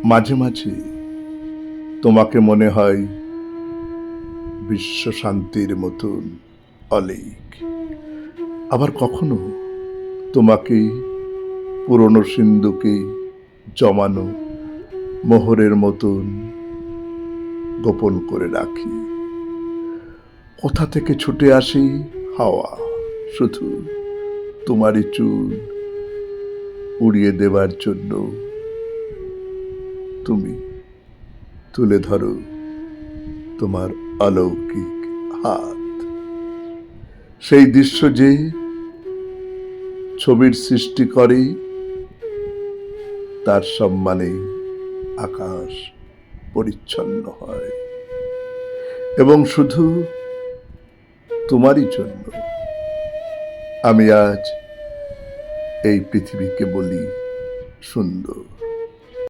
মাঝে মাঝে তোমাকে মনে হয় বিশ্ব শান্তির মতন অলীক। আবার কখনো তোমাকে পুরনো সিন্ধুকে জমানো মোহরের মতন গোপন করে রাখি। কোথা থেকে ছুটে আসি হাওয়া, শুধু তোমারই চুল উড়িয়ে দেবার জন্য। তুমি তুলে ধরো তোমার অলৌকিক হাত। সেই দৃশ্য যে ছবির সৃষ্টি করে, তার সম্মানে আকাশ পরিচ্ছন্ন হয়। এবং শুধু তোমারই জন্য আমি আজ এই পৃথিবীকে বলি সুন্দর।